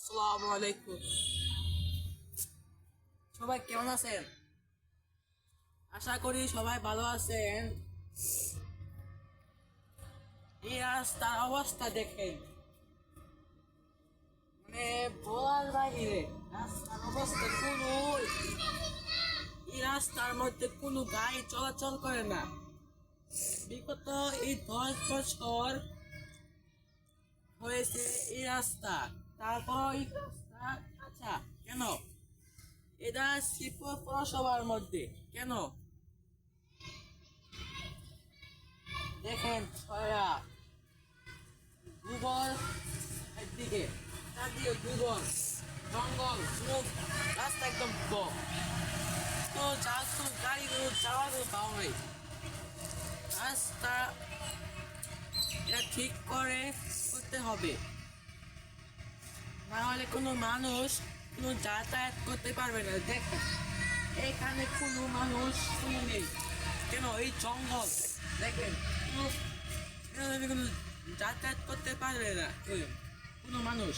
আসসালামু আলাইকুম। সবাই কেমন আছেন? আশা করি সবাই ভালো আছেন। এই রাস্তার অবস্থা দেখেন, মানে বলার বাহিরে। রাস্তার অবস্থা এই রাস্তার মধ্যে কোনো গাড়ি চলাচল করে না। বিগত এই 10 বছর হয়েছে এই রাস্তা, তারপর এই রাস্তা আচ্ছা কেন এটা শ্রীপুর পৌরসভার মধ্যে কেন দেখেন ছয়া গুগল একদিকে, চারদিকে গুগল জঙ্গল সব, রাস্তা একদম ব্লক। তো গাড়িগুলো যাওয়ারও পাও নাই। রাস্তা এটা ঠিক করতে হবে, না হলে কোনো মানুষ কোনো যাতায়াত করতে পারবে না। দেখেন এখানে কোনো মানুষ কোনো নেই কেন, এই জঙ্গল দেখেন কোনো যাতায়াত করতে পারবে না কোনো মানুষ।